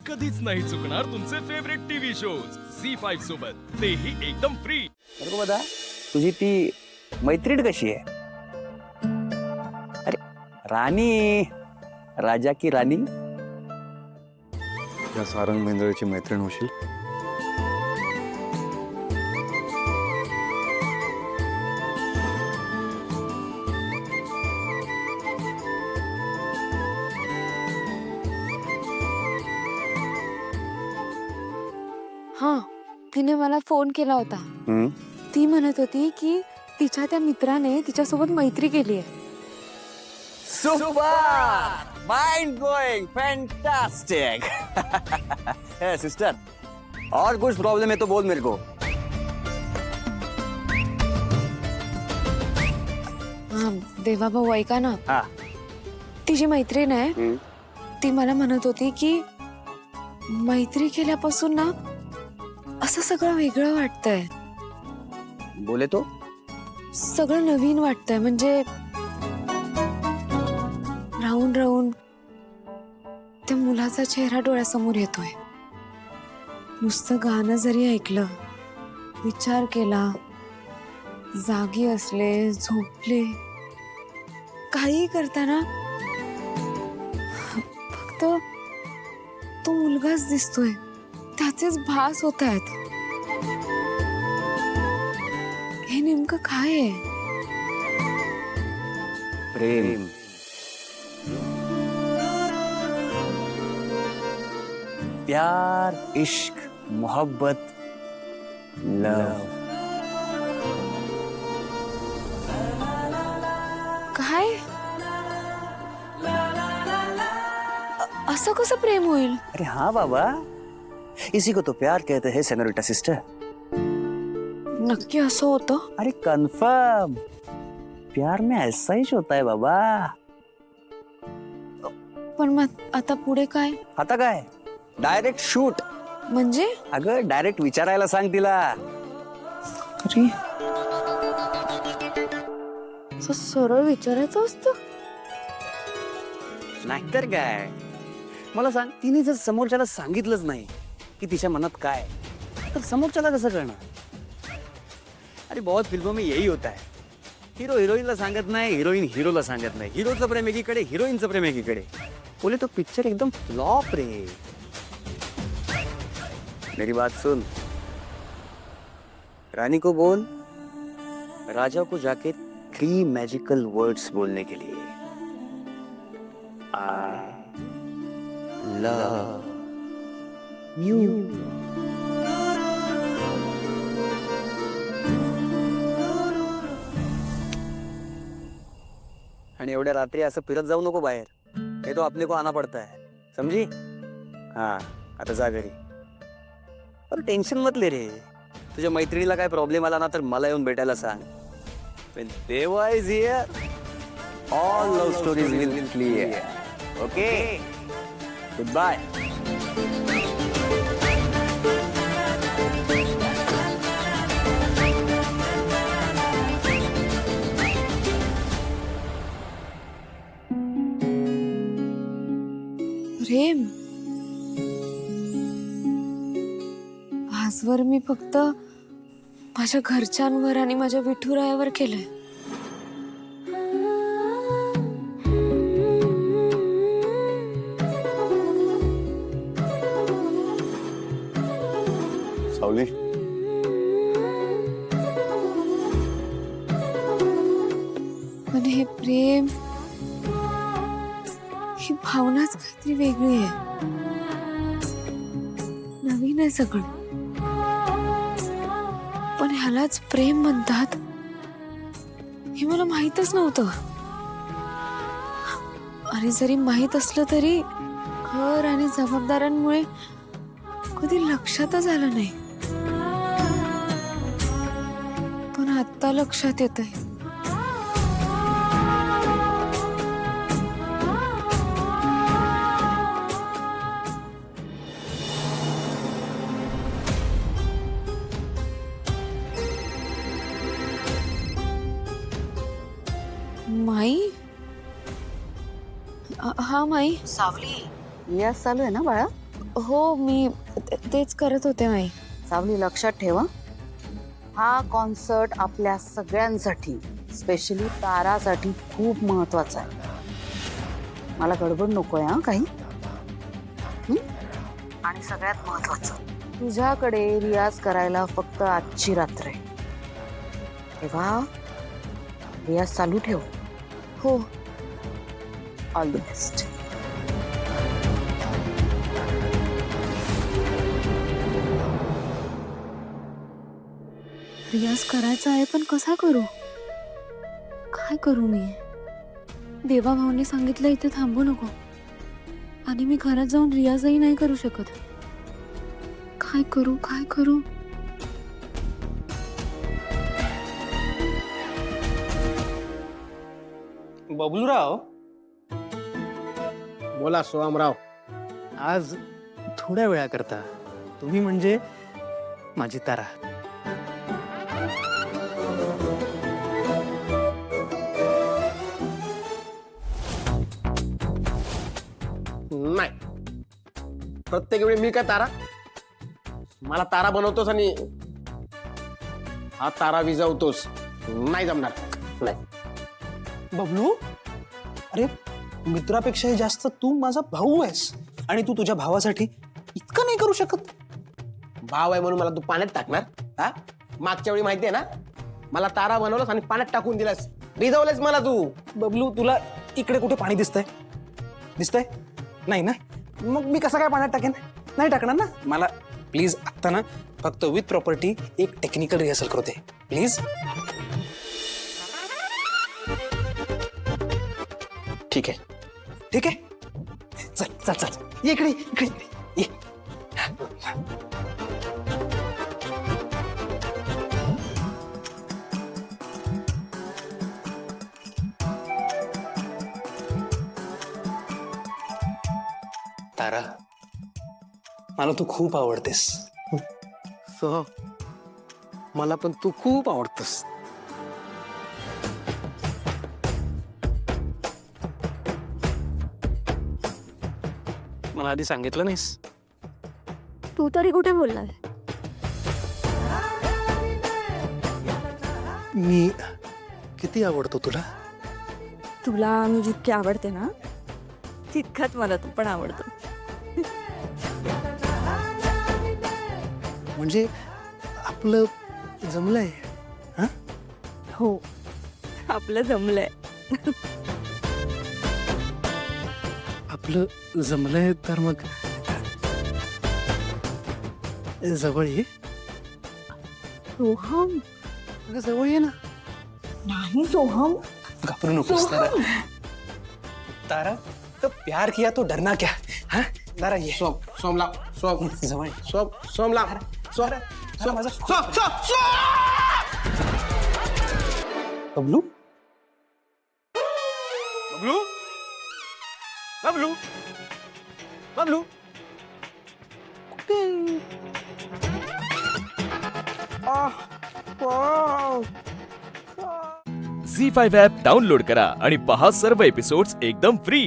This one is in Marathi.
कधीच नाही चुकणार तुमचे फेवरेट टीव्ही शोज झी5 सोबत, तेही एकदम फ्री. बरं बघा, तुझी ती मैत्रीण कशी आहे? अरे राणी, राजा की राणी? या सारंग मेंदळेची मैत्रीण होशील? हां, तिने मला फोन केला होता. ती म्हणत होती की तिच्या त्या मित्राने तिच्यासोबत मैत्री केली आहे. Super, mind blowing, fantastic. Sister, और कुछ प्रॉब्लम है तो बोल मेरे को. हां, देवा भाऊ ऐका ना. हा. तिची मैत्रीण आहे. ती मला म्हणत होती की मैत्री केल्यापासून ना असं सगळं वेगळं वाटतंय. बोले तो सगळं नवीन वाटतंय. म्हणजे राहून राहून त्या मुलाचा चेहरा डोळ्यासमोर येतोय. नुसतं गाणं जरी ऐकलं, विचार केला, जागी असले, झोपले, काही करताना फक्त तो मुलगाच दिसतोय. त्याचेच भास होत आहेत. हे नेमकं काय आहे? प्रेम. प्यार, इश्क, मोहब्बत, लव. काय? असं कसं प्रेम होईल? अरे हाँ बाबा, इसी को तो प्यार कहते हैं सेनोरिटा सिस्टर. नक्की असं होतं? अरे कंफर्म, प्यार में ऐसा ही होता है बाबा. पण मग आता पुढे काय? आता काय, डायरेक्ट शूट. म्हणजे? अगं डायरेक्ट विचारायला सांग तिला. अरे, असं सरळ विचारायचं असतं? नाहीतर काय. मला सांग, तिने जर समोरच्याला सांगितलंच नाही की तिच्या मनात काय, तर समोरच्याला कसं करणार? अरे बहुत फिल्मों में यही होता है. हिरो हिरोईनला सांगत नाही, हिरोईन हिरोला सांगत नाही. हिरोचं प्रेम एकीकडे, हिरोईनचं प्रेम एकीकडे. बोले तो पिक्चर एकदम फ्लॉप रे. मेरी बात सुन, रानी को बोल, राजा को जाके 3 मैजिकल वर्ड्स बोलने के लिए. I love you. आणि एवढ्या रात्री असं फिरत जाऊ नको बाहेर. हे तो अपने को आना पड़ता है, समझी? हाँ, आता जा घरी. अरे टेन्शन मत ले रे. तुझ्या मैत्रिणीला काय प्रॉब्लेम आला ना तर मला येऊन भेटायला सांग. When Deva is here, all love stories will be clear. Okay? Goodbye. प्रेम. आजवर मी फक्त माझ्या घरच्यांवर आणि माझ्या विठुरायावर केलंय. सावली, पण हे प्रेम, ही भावनाच काहीतरी वेगळी आहे. नवीन आहे सगळं. पण ह्यालाच प्रेम म्हणतात हे मला माहीतच नव्हतं. आणि जरी माहीत असलं तरी घर आणि जबाबदाऱ्यांमुळे कधी लक्षातच आलं नाही. पण आता लक्षात येतंय. माई. हा माई. सावली, रियाज चालू आहे ना बाळा? हो मी तेच करत होते माई. सावली लक्षात ठेवा, हा कॉन्सर्ट आपल्या सगळ्यांसाठी स्पेशली तारासाठी खूप महत्वाचा आहे. मला गडबड नकोय हा काही. आणि सगळ्यात महत्वाचं, तुझ्याकडे रियाज करायला फक्त आजची रात्र आहे. तेव्हा रियाज चालू ठेव. हो. All the best. रियाज करायचा आहे पण कसा करू? काय करू मी? देवाभाऊने सांगितलं इथे थांबू नको, आणि मी घरात जाऊन रियाजही नाही करू शकत. काय करू काय करू? बबलूराव, बोला सोहमराव. आज थोड्या वेळा करता तुम्ही म्हणजे माझी तारा. नाही, प्रत्येक वेळी मी काय तारा? मला तारा बनवतोस आणि हा तारा विजवतोस. नाही जमणार. नाही. बबलू, अरे मित्रापेक्षाही जास्त तू माझा भाऊ आहेस, आणि तू तुझ्या भावासाठी इतकं नाही करू शकत? भाव आहे म्हणून मला तू पाण्यात टाकणार? हा, मागच्या वेळी माहितीये ना, मला तारा बनवलंस आणि पाण्यात टाकून दिलास, रिजवलंस मला तू. बबलू, तुला इकडे कुठे पाणी दिसतंय? दिसतंय नाही ना? मग मी कसं काय पाण्यात टाकेन? नाही टाकणार ना. मला प्लीज आत्ता ना फक्त विथ प्रॉपर्टी एक टेक्निकल रिहर्सल करू दे प्लीज. ठीक आहे, ठीक आहे. चल चल चल, ये इकडे इकडे ये. तारा, मला तू खूप आवडतेस. सह, मला पण तू खूप आवडतोस. मला आधी सांगितलं नाहीस? तू तरी कुठे बोलणार? मी किती आवडतो तुला? तुला मी जितकी आवडते ना तितकाच मला तू पण आवडतो. म्हणजे आपलं जमलंय. हा, हो, आपलं जमलंय. आपलं जमलंय तर मग जवळ ये. सोहम, अगं जवळ ये ना. नाही सोहम. घाबरू नकोस तारा. तारा, तो प्यार किया तो डरना क्या. हा, तारा ये. सोमला, सोम जवळ ये. सोमला, माझा बबलू. बबलू, बबलू, बबलू. झी5 ॲप डाउनलोड करा आणि पहा सर्व एपिसोड्स एकदम फ्री.